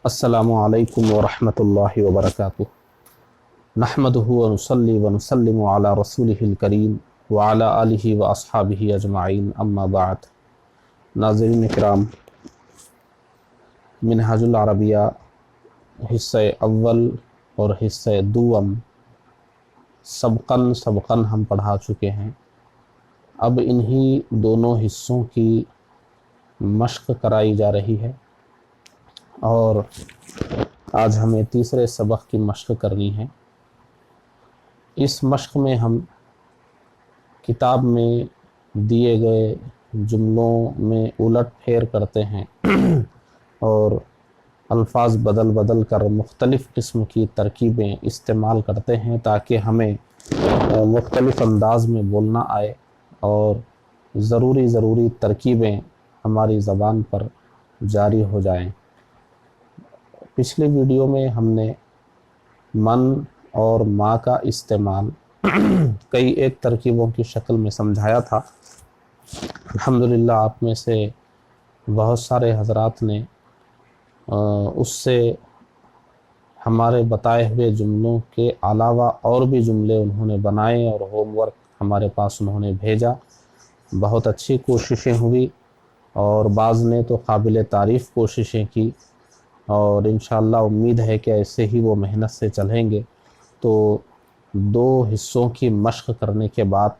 अस्सलामु अलैकुम वरहमतुल्लाहि वबरकातुह। नहमदुहु व नुसल्ली व नुसल्लिमु अला रसूलिहिल करीम व अला आलिहि व अस्हाबिहि अजमाइन, अम्मा बाद। नाज़रीन किराम, मिनहाजुल अरबिया हिस्सा अव्वल और हिस्सा दुअम सबकन सबकन हम पढ़ा चुके हैं। अब इन्हीं दोनों हिस्सों की मश्क कराई जा रही है और आज हमें तीसरे सबक की मश्क करनी है। इस मश्क में हम किताब में दिए गए जुमलों में उलट फेर करते हैं और अल्फाज बदल बदल कर मुख्तलिफ़ किस्म की तरकीबें इस्तेमाल करते हैं ताकि हमें मुख्तलिफ़ अंदाज में बोलना आए और ज़रूरी तरकीबें हमारी ज़बान पर जारी हो जाएं। पिछले वीडियो में हमने मन और माँ का इस्तेमाल कई एक तरकीबों की शक्ल में समझाया था। अल्हम्दुलिल्लाह आप में से बहुत सारे हज़रात ने उससे हमारे बताए हुए जुमलों के अलावा और भी जुमले उन्होंने बनाए और होमवर्क हमारे पास उन्होंने भेजा। बहुत अच्छी कोशिशें हुई और बाज़ ने तो काबिल तारीफ़ कोशिशें की और इंशाअल्लाह उम्मीद है कि ऐसे ही वो मेहनत से चलेंगे तो दो हिस्सों की मश्क करने के बाद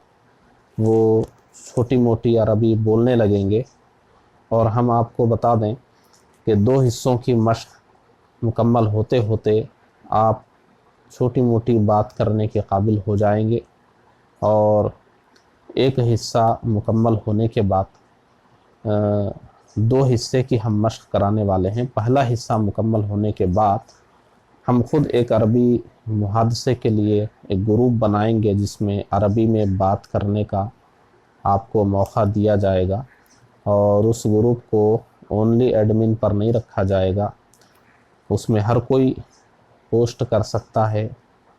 वो छोटी मोटी अरबी बोलने लगेंगे। और हम आपको बता दें कि दो हिस्सों की मश्क मुकम्मल होते होते आप छोटी मोटी बात करने के काबिल हो जाएंगे और एक हिस्सा मुकम्मल होने के बाद दो हिस्से की हम मश्क कराने वाले हैं। पहला हिस्सा मुकम्मल होने के बाद हम खुद एक अरबी मुहादसे के लिए एक ग्रुप बनाएंगे जिसमें अरबी में बात करने का आपको मौका दिया जाएगा और उस ग्रुप को ओनली एडमिन पर नहीं रखा जाएगा। उसमें हर कोई पोस्ट कर सकता है,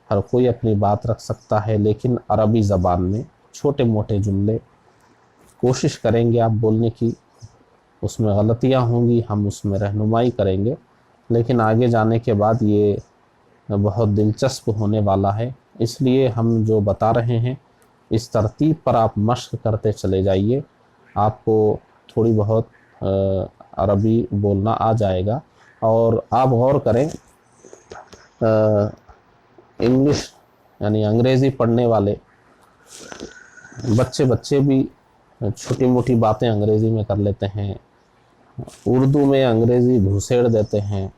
हर कोई अपनी बात रख सकता है, लेकिन अरबी ज़बान में छोटे मोटे जुमले कोशिश करेंगे आप बोलने की। उसमें गलतियां होंगी, हम उसमें रहनुमाई करेंगे, लेकिन आगे जाने के बाद ये बहुत दिलचस्प होने वाला है। इसलिए हम जो बता रहे हैं इस तरतीब पर आप मश्क करते चले जाइए, आपको थोड़ी बहुत अरबी बोलना आ जाएगा। और आप गौर करें, इंग्लिश यानी अंग्रेज़ी पढ़ने वाले बच्चे भी छोटी मोटी बातें अंग्रेज़ी में कर लेते हैं, उर्दू में अंग्रेज़ी घुसेड़ देते हैं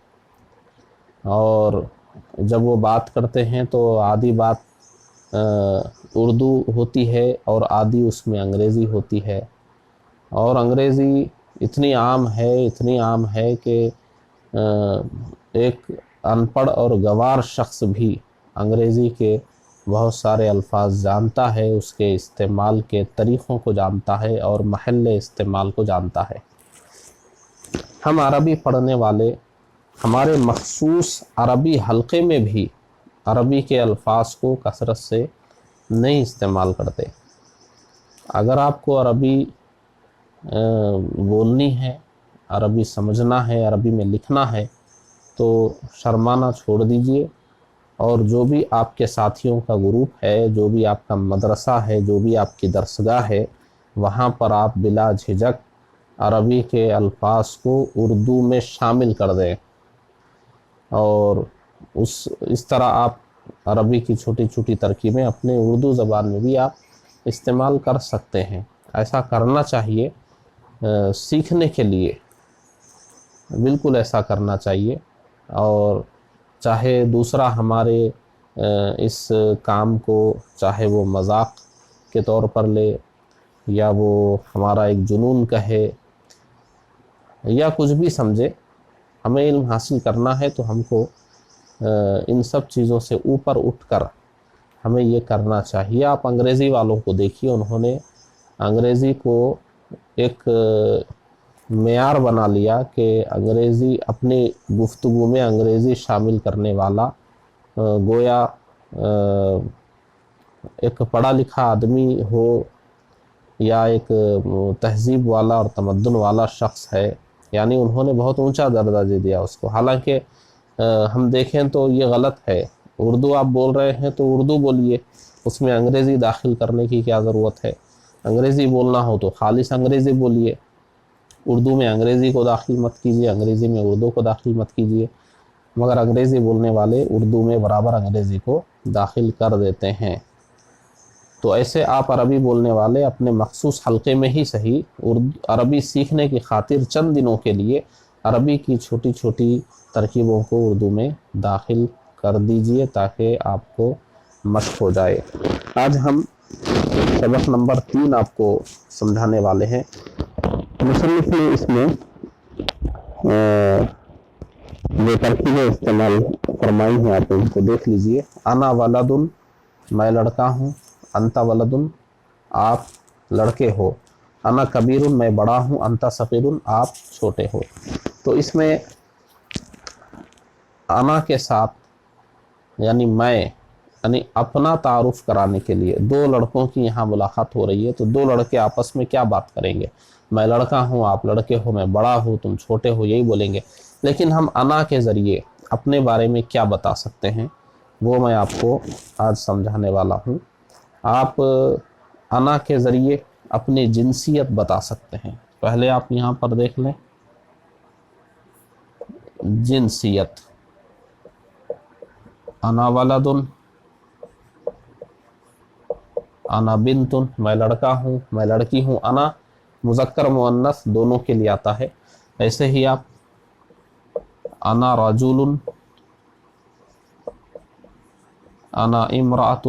और जब वो बात करते हैं तो आधी बात उर्दू होती है और आधी उसमें अंग्रेज़ी होती है। और अंग्रेज़ी इतनी आम है कि एक अनपढ़ और गंवार शख्स भी अंग्रेज़ी के बहुत सारे अल्फाज जानता है, उसके इस्तेमाल के तरीक़ों को जानता है और महल्ले इस्तेमाल को जानता है। हम अरबी पढ़ने वाले हमारे मखसूस अरबी हलक़े में भी अरबी के अल्फाज को कसरत से नहीं इस्तेमाल करते। अगर आपको अरबी बोलनी है, अरबी समझना है, अरबी में लिखना है तो शर्माना छोड़ दीजिए और जो भी आपके साथियों का ग्रुप है, जो भी आपका मदरसा है, जो भी आपकी दरसगाह है, वहाँ पर आप बिला झिझक अरबी के अल्फाज को उर्दू में शामिल कर दें और इस तरह आप अरबी की छोटी छोटी तरकीबें अपने उर्दू ज़बान में भी आप इस्तेमाल कर सकते हैं। ऐसा करना चाहिए, सीखने के लिए बिल्कुल ऐसा करना चाहिए। और चाहे दूसरा हमारे इस काम को चाहे वो मजाक के तौर पर ले या वो हमारा एक जुनून कहे या कुछ भी समझे, हमें इल्म हासिल करना है तो हमको इन सब चीज़ों से ऊपर उठकर हमें ये करना चाहिए। आप अंग्रेज़ी वालों को देखिए, उन्होंने अंग्रेज़ी को एक मेयार बना लिया कि अंग्रेज़ी अपनी गुफ्तगू में अंग्रेज़ी शामिल करने वाला गोया एक पढ़ा लिखा आदमी हो या एक तहज़ीब वाला और तमद्दुन वाला शख्स है یعنی انہوں نے بہت اونچا درجہ دے دیا اس کو. حالانکہ ہم دیکھیں تو یہ غلط ہے. اردو آپ بول رہے ہیں تو اردو بولیے, اس میں انگریزی داخل کرنے کی کیا ضرورت ہے؟ انگریزی بولنا ہو تو خالص انگریزی بولیے, اردو میں انگریزی کو داخل مت کیجیے, انگریزی میں اردو کو داخل مت کیجیے. مگر انگریزی بولنے والے اردو میں برابر انگریزی کو داخل کر دیتے ہیں. تو ایسے آپ عربی بولنے والے اپنے مخصوص حلقے میں ہی صحیح عربی سیکھنے کی خاطر چند دنوں کے لیے عربی کی چھوٹی چھوٹی ترکیبوں کو اردو میں داخل کر دیجئے تاکہ آپ کو مشق ہو جائے. آج ہم سبق نمبر 3 آپ کو سمجھانے والے ہیں. مصنف نے اس میں جو ترکیبیں استعمال فرمائی ہیں آپ ان کو دیکھ لیجئے. انا ولدن, میں لڑکا ہوں. انت ولدن, آپ لڑکے ہو. انا کبیر, میں بڑا ہوں. انت صغیر, آپ چھوٹے ہو. تو اس میں انا کے ساتھ یعنی میں, یعنی اپنا تعارف کرانے کے لیے دو لڑکوں کی یہاں ملاقات ہو رہی ہے. تو دو لڑکے آپس میں کیا بات کریں گے؟ میں لڑکا ہوں, آپ لڑکے ہو. میں بڑا ہوں, تم چھوٹے ہو, یہی بولیں گے. لیکن ہم انا کے ذریعے اپنے بارے میں کیا بتا سکتے ہیں وہ میں آپ کو آج سمجھانے والا ہوں. آپ انا کے ذریعے اپنی جنسیت بتا سکتے ہیں. پہلے آپ یہاں پر دیکھ لیں جنسیت. انا ولدن, انا بنتن, میں لڑکا ہوں, میں لڑکی ہوں. انا مذکر مؤنث دونوں کے لیے آتا ہے. ایسے ہی آپ انا رجل, انا امرأۃ,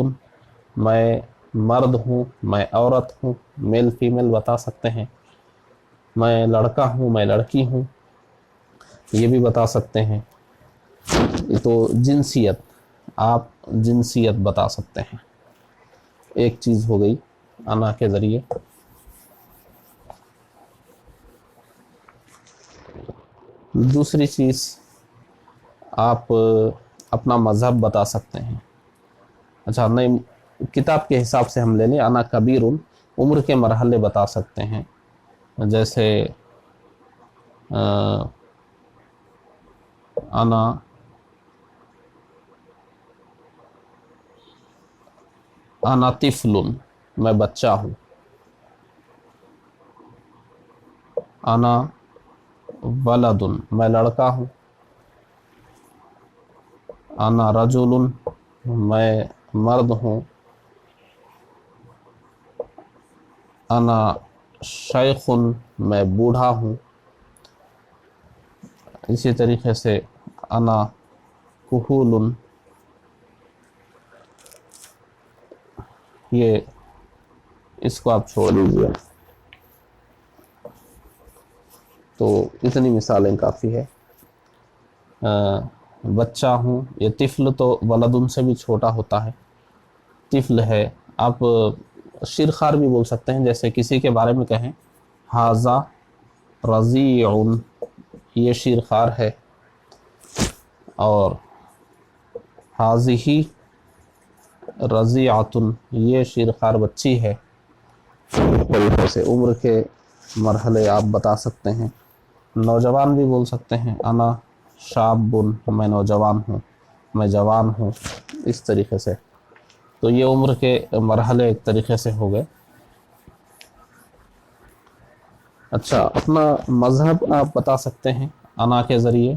میں مرد ہوں, میں عورت ہوں. میل فیمیل بتا سکتے ہیں. میں لڑکا ہوں, میں لڑکی ہوں, یہ بھی بتا سکتے ہیں. تو جنسیت, آپ جنسیت بتا سکتے ہیں. ایک چیز ہو گئی انا کے ذریعے. دوسری چیز آپ اپنا مذہب بتا سکتے ہیں. اچھا نہیں, کتاب کے حساب سے ہم لے لیں. انا کبیر, عمر کے مرحلے بتا سکتے ہیں. جیسے انا طفل, میں بچہ ہوں. انا ولد, میں لڑکا ہوں. انا رجل, میں مرد ہوں. انا شیخ, میں بوڑھا ہوں. اسی طریقے سے انا کہول, یہ اس کو آپ چھوڑ دیجیے. تو اتنی مثالیں کافی ہے. بچہ ہوں, یہ طفل تو ولدن سے بھی چھوٹا ہوتا ہے. طفل ہے. آپ شیرخوار بھی بول سکتے ہیں. جیسے کسی کے بارے میں کہیں ھذا رضیع, یہ شیرخوار ہے. اور ھذہ رضیعۃ, یہ شیرخوار بچی ہے. اس طریقے سے عمر کے مرحلے آپ بتا سکتے ہیں. نوجوان بھی بول سکتے ہیں. انا شاب, میں نوجوان ہوں, میں جوان ہوں. اس طریقے سے. تو یہ عمر کے مرحلے ایک طریقے سے ہو گئے. اچھا, اپنا مذہب آپ بتا سکتے ہیں انا کے ذریعے.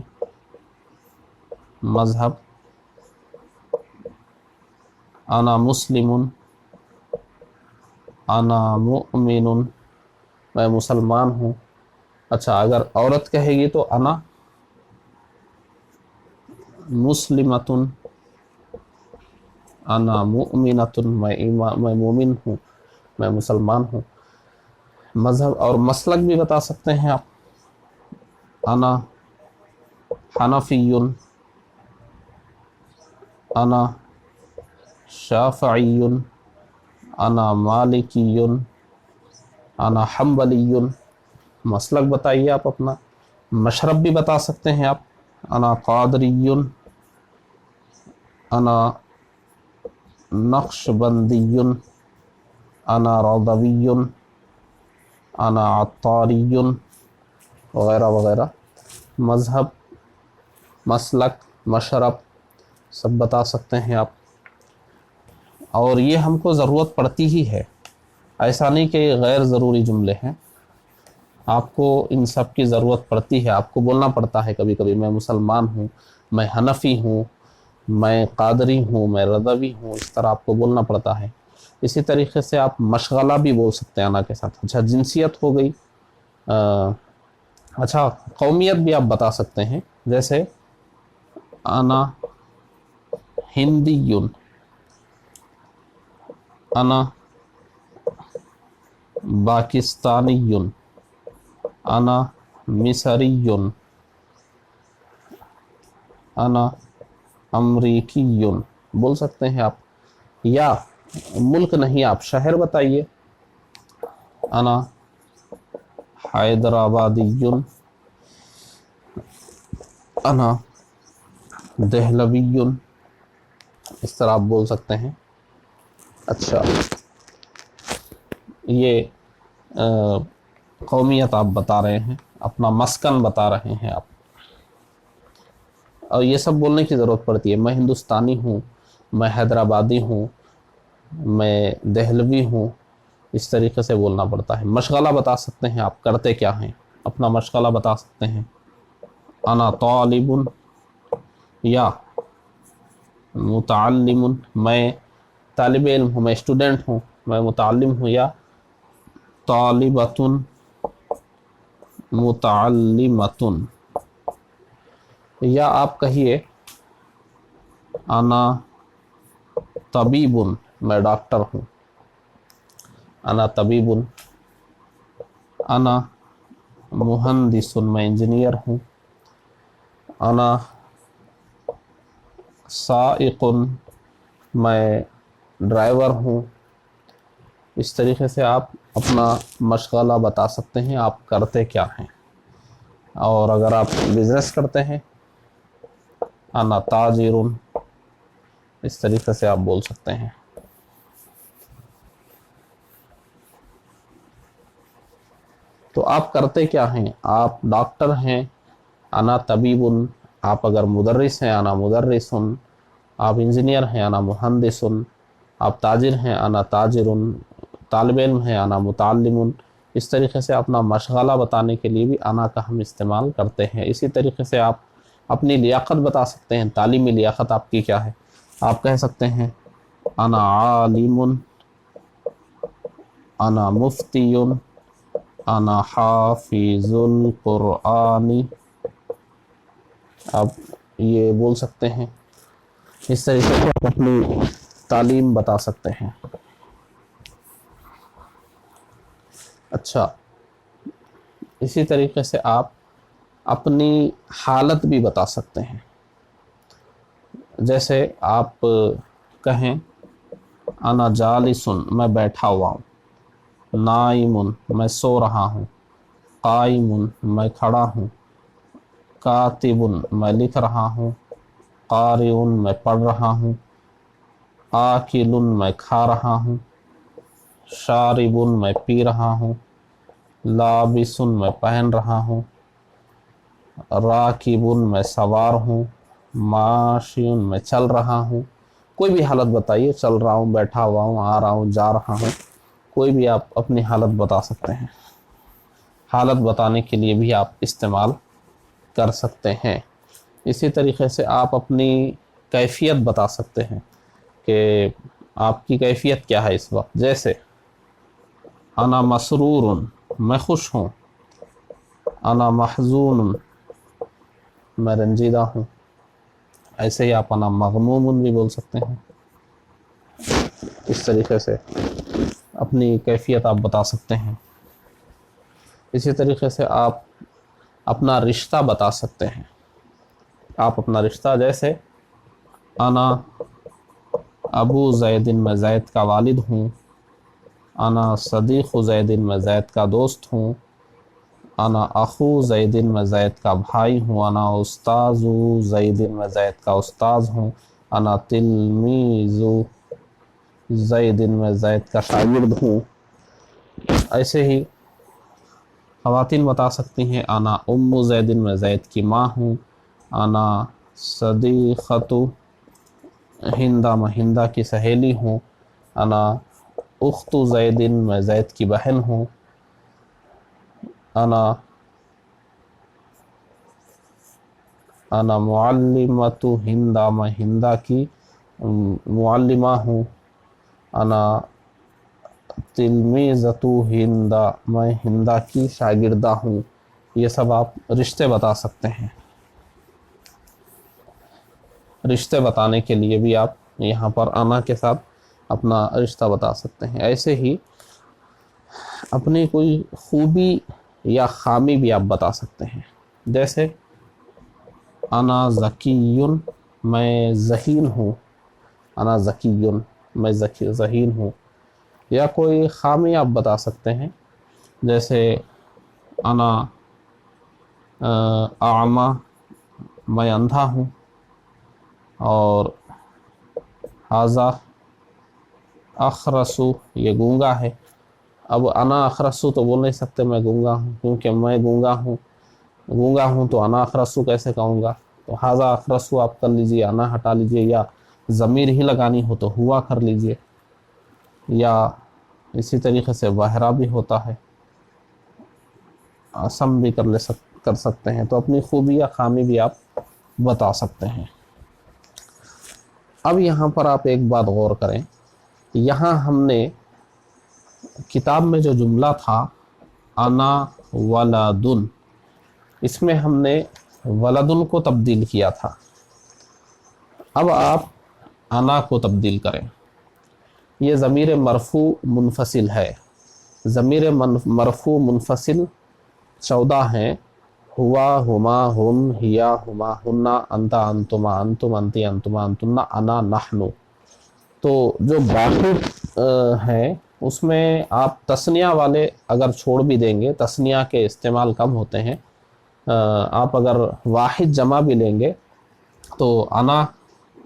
مذہب انا مسلم, انا مؤمن, میں مسلمان ہوں. اچھا, اگر عورت کہے گی تو انا مسلمۃ, انا مؤمنۃ, میں مومن ہوں, میں مسلمان ہوں. مذہب اور مسلک بھی بتا سکتے ہیں آپ. انا حنفی, انا شافعی, انا مالکی, انا حنبلی. مسلک بتائیے آپ اپنا. مشرب بھی بتا سکتے ہیں آپ. انا قادری, انا نقشبندی, انا رضوی, انا عطاری. وغیرہ وغیرہ، مذہب، مسلک، مشرب، سب بتا سکتے ہیں آپ۔ اور یہ ہم کو ضرورت پڑتی ہی ہے، ایسا نہیں کہ یہ غیر ضروری جملے ہیں، آپ کو ان سب کی ضرورت پڑتی ہے، آپ کو بولنا پڑتا ہے کبھی کبھی میں مسلمان ہوں، میں حنفی ہوں، میں قادری ہوں، میں رضوی ہوں، اس طرح آپ کو بولنا پڑتا ہے۔ اسی طریقے سے آپ مشغلہ بھی بول سکتے ہیں انا کے ساتھ۔ اچھا جنسیت ہو گئی، اچھا قومیت بھی آپ بتا سکتے ہیں، جیسے انا ہندی، انا پاکستانی، انا مصری، انا امریکی بول سکتے ہیں آپ۔ یا ملک نہیں، آپ شہر بتائیے، انا حیدرآبادی، انا دہلوی، اس طرح آپ بول سکتے ہیں۔ اچھا یہ قومیت آپ بتا رہے ہیں، اپنا مسکن بتا رہے ہیں آپ، اور یہ سب بولنے کی ضرورت پڑتی ہے۔ میں ہندوستانی ہوں، میں حیدرآبادی ہوں، میں دہلوی ہوں، اس طریقے سے بولنا پڑتا ہے۔ مشغلہ بتا سکتے ہیں آپ، کرتے کیا ہیں، اپنا مشغلہ بتا سکتے ہیں، انا طالب، یا متعلم، میں طالب علم ہوں، میں اسٹوڈنٹ ہوں، میں متعلم ہوں، یا طالبۃ، متعلمۃ، یا آپ کہیے انا طبیب، میں ڈاکٹر ہوں، انا طبیب، انا مہندس، میں انجینئر ہوں، انا سائق، میں ڈرائیور ہوں۔ اس طریقے سے آپ اپنا مشغلہ بتا سکتے ہیں، آپ کرتے کیا ہیں۔ اور اگر آپ بزنس کرتے ہیں، انا تاجر، اس طریقے سے آپ بول سکتے ہیں۔ تو آپ کرتے کیا ہیں، آپ ڈاکٹر ہیں، انا طبیب، آپ اگر مدرس ہیں، انا مدرس، آپ انجینئر ہیں، انا مہندس، آپ تاجر ہیں، انا تاجر، طالب علم ہیں، انا متعلم۔ اس طریقے سے اپنا مشغلہ بتانے کے لیے بھی انا کا ہم استعمال کرتے ہیں۔ اسی طریقے سے آپ اپنی لیاقت بتا سکتے ہیں، تعلیمی لیاقت آپ کی کیا ہے، آپ کہہ سکتے ہیں انا عالم، انا مفتی، انا حافظ القرآن، آپ یہ بول سکتے ہیں۔ اس طریقے سے آپ اپنی تعلیم بتا سکتے ہیں۔ اچھا اسی طریقے سے آپ اپنی حالت بھی بتا سکتے ہیں، جیسے آپ کہیں انا جالس، میں بیٹھا ہوا ہوں، نائم، میں سو رہا ہوں، قائم، میں کھڑا ہوں، کاتب، میں لکھ رہا ہوں، قارئ، میں پڑھ رہا ہوں، آکل، میں کھا رہا ہوں، شارب، میں پی رہا ہوں، لابس، میں پہن رہا ہوں، راکب، میں سوار ہوں، ماشی، میں چل رہا ہوں۔ کوئی بھی حالت بتائیے، چل رہا ہوں، بیٹھا ہوا ہوں، آ رہا ہوں، جا رہا ہوں، کوئی بھی آپ اپنی حالت بتا سکتے ہیں۔ حالت بتانے کے لیے بھی آپ استعمال کر سکتے ہیں۔ اسی طریقے سے آپ اپنی کیفیت بتا سکتے ہیں کہ آپ کی کیفیت کیا ہے اس وقت، جیسے انا مسرور، میں خوش ہوں، انا محزون، میں رنجیدہ ہوں۔ ایسے ہی آپ انا مغموم بھی بول سکتے ہیں۔ اس طریقے سے اپنی کیفیت آپ بتا سکتے ہیں۔ اسی طریقے سے آپ اپنا رشتہ بتا سکتے ہیں، آپ اپنا رشتہ، جیسے انا ابو زید، میں زید کا والد ہوں، انا صدیق زید، میں زید کا دوست ہوں، انا اخو زید، میں زید کا بھائی ہوں، انا استاذ زید، میں زید کا استاذ ہوں، انا تلمیذ زید، میں زید کا شاگرد ہوں۔ ایسے ہی ख़वातीन बता सकती हैं, आना उम्मु ज़ैदिन, मैं ज़ैद की माँ हूँ। आना सदीक़तु हिंदा, मैं हिंदा की सहेली हूँ। आना उख्तु ज़ैदिन, मैं ज़ैद की बहन हूँ। आना मुअल्लिमतु हिंदा, मैं हिंदा की मुअल्लिमा हूँ। आना तिलमीज़तु हिंदा, मैं हिंदा की शागिर्दा हूँ। ये सब आप रिश्ते बता सकते हैं। रिश्ते बताने के लिए भी आप यहाँ पर आना के साथ अपना रिश्ता बता सकते हैं। ऐसे ही अपनी कोई खूबी या खामी भी आप बता सकते हैं। जैसे आना ज़कीयुन, मैं ज़हीन हूँ। आना ज़कीयुन, मैं ज़हीन हूँ। या कोई खामी आप बता सकते हैं, जैसे आना आमा, मैं अंधा हूँ। और हाजा अखरसु, ये गूंगा है। अब अना अखरसु तो बोल नहीं सकते मैं गूंगा हूँ, क्योंकि मैं गूंगा हूँ तो अना अखरसु कैसे कहूँगा। तो हाजा अखरसु आप कर लीजिए, अना हटा लीजिए, या ज़मीर ही लगानी हो तो हुआ कर लीजिए। या इसी तरीके से बहरा भी होता है, असम भी कर सकते हैं। तो अपनी खूबी या खामी भी आप बता सकते हैं। अब यहाँ पर आप एक बात गौर करें, यहाँ हमने किताब में जो जुमला था अना वलादुन, इसमें हमने वलदुन को तब्दील किया था। अब आप अना को तब्दील करें। ये ज़मीर मरफू मुनफसिल है। ज़मीर मरफू मुनफसिल 14 हैं। हुआ, हुमा, हुम, हिया, हुमा, हुन्ना, अंता, अंतुमा, अंतुम, अंती, अंतुमा, अंतुन्ना, अना, नहनु। तो जो बाकी हैं उसमें आप तस्निया वाले अगर छोड़ भी देंगे, तस्निया के इस्तेमाल कम होते हैं। आप अगर वाहिद जमा भी लेंगे तो अना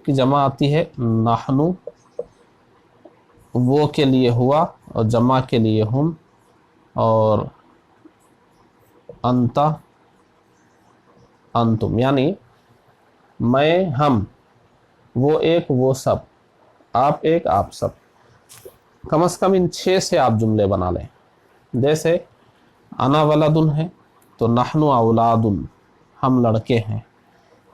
की जमा आती है नहनु, वो के लिए हुआ, और जमा के लिए हम, और अंता अंतुम, यानी मैं हम, वो एक वो सब, आप एक आप सब। कम से कम इन 6 से आप जुमले बना लें। जैसे अना वलदुन है तो नहनु औलादुन, हम लड़के हैं।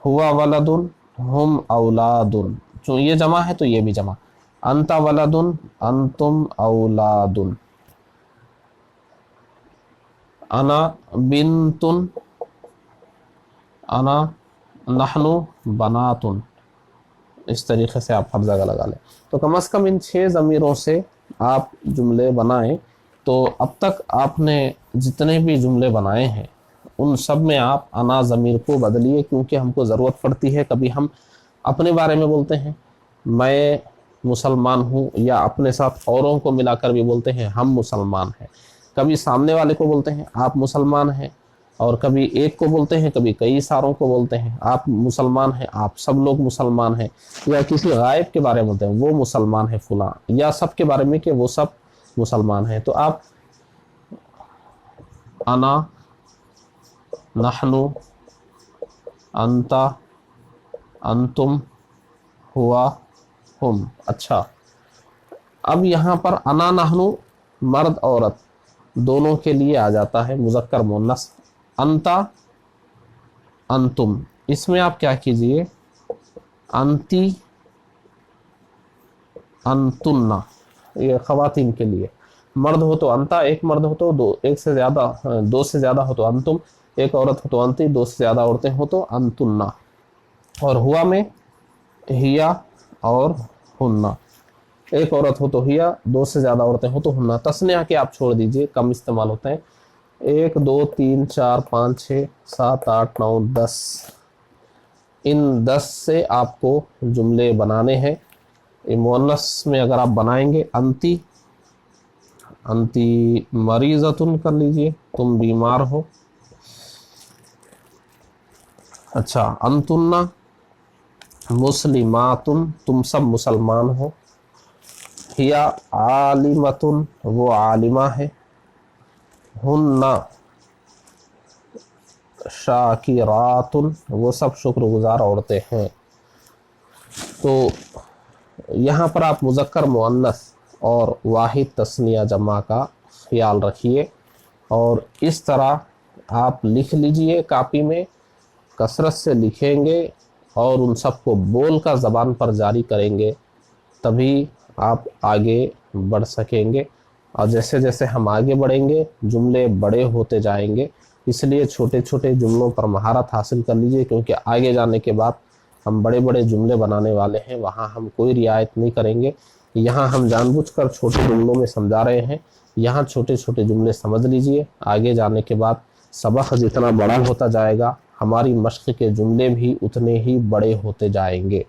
हुआ वलदुन, हम औलादुन, जो ये जमा है तो ये भी जमा। अंता वलदुन, अंतुम औलादुन। अना बिन्तुन, अना नहनु बनातुन। इस तरीके से आप हर जगह लगा लें। तो कम से कम इन 6 ज़मीरों से आप जुमले बनाएं। तो अब तक आपने जितने भी जुमले बनाए हैं उन सब में आप अना ज़मीर को बदलिए, क्योंकि हमको ज़रूरत पड़ती है। कभी हम अपने बारे में बोलते हैं मैं मुसलमान हूँ, या अपने साथ औरों को मिलाकर भी बोलते हैं हम मुसलमान हैं। कभी सामने वाले को बोलते हैं आप मुसलमान हैं, और कभी एक को बोलते हैं, कभी कई सारों को बोलते हैं आप मुसलमान हैं, आप सब लोग मुसलमान हैं। या किसी गायब के बारे में बोलते हैं वो मुसलमान है फुला, या सब के बारे में कि वो सब मुसलमान हैं। तो आप अना, नहनु, अंता, अंतुम, हुआ, हम। अच्छा, अब यहाँ पर अना नहनु मर्द औरत दोनों के लिए आ जाता है, मुज़क्कर मुन्नस। अंता, अंतुम, इसमें आप क्या कीजिए, अंती, अंतुन्ना, ये ख़वातीन के लिए। मर्द हो तो अंता, एक मर्द हो तो दो, एक से ज़्यादा, 2 से ज़्यादा हो तो अंतुम, एक औरत हो तो अंती, 2 से ज़्यादा औरतें हो तो अंतुन्ना। और हुआ में हिया और हुन्ना, एक औरत हो तो हिया, 2 से ज़्यादा औरतें हो तो हुन्ना। तस्निया के आप छोड़ दीजिए, कम इस्तेमाल होते हैं। 1 2 3 4 5 6 7 8 9 10, इन 10 से आपको जुमले बनाने हैं। मुअन्नस में अगर आप बनाएंगे अंती, अंती मरीज़तुन कर लीजिए, तुम बीमार हो। अच्छा, अंतुन्ना मुस्लिमातुन, तुम सब मुसलमान हो। हिया आलिमतुन, वो आलिमा है। हुन्ना शाकिरातुन, वो सब शुक्रगुजार औरतें हैं। तो यहाँ पर आप मुज़क्कर मुअन्नस और वाहिद तस्निया जमा का ख्याल रखिए और इस तरह आप लिख लीजिए कापी में, कसरत से लिखेंगे और उन सबको बोल कर ज़बान पर जारी करेंगे, तभी आप आगे बढ़ सकेंगे। और जैसे जैसे हम आगे बढ़ेंगे जुमले बड़े होते जाएंगे, इसलिए छोटे छोटे जुमलों पर महारत हासिल कर लीजिए, क्योंकि आगे जाने के बाद हम बड़े बड़े जुमले बनाने वाले हैं, वहाँ हम कोई रियायत नहीं करेंगे। यहाँ हम जानबूझकर छोटे जुमलों में समझा रहे हैं, यहाँ छोटे छोटे जुमले समझ लीजिए। आगे जाने के बाद सबक जितना बड़ा होता जाएगा, हमारी मश्क के जुमले भी उतने ही बड़े होते जाएंगे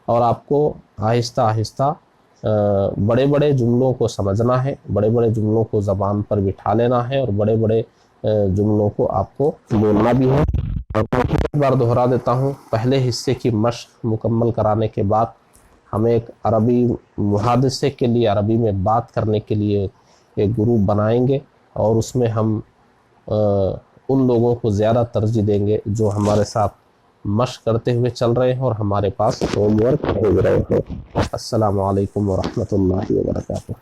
और आपको आहिस्ता आहिस्ता बड़े बड़े जुमलों को समझना है, बड़े बड़े जुमलों को ज़बान पर बिठा लेना है और बड़े बड़े जुमलों को आपको बोलना भी है। और एक बार दोहरा देता हूँ, पहले हिस्से की मश्क मुकम्मल कराने के बाद हमें एक अरबी मुहादिसे के लिए, अरबी में बात करने के लिए एक ग्रुप बनाएंगे और उसमें हम उन लोगों को ज़्यादा तरजीह देंगे जो हमारे साथ मश्क करते हुए चल रहे हैं और हमारे पास होमवर्क भेज रहे हैं। अस्सलामु अलैकुम व रहमतुल्लाहि व बरकातुहू।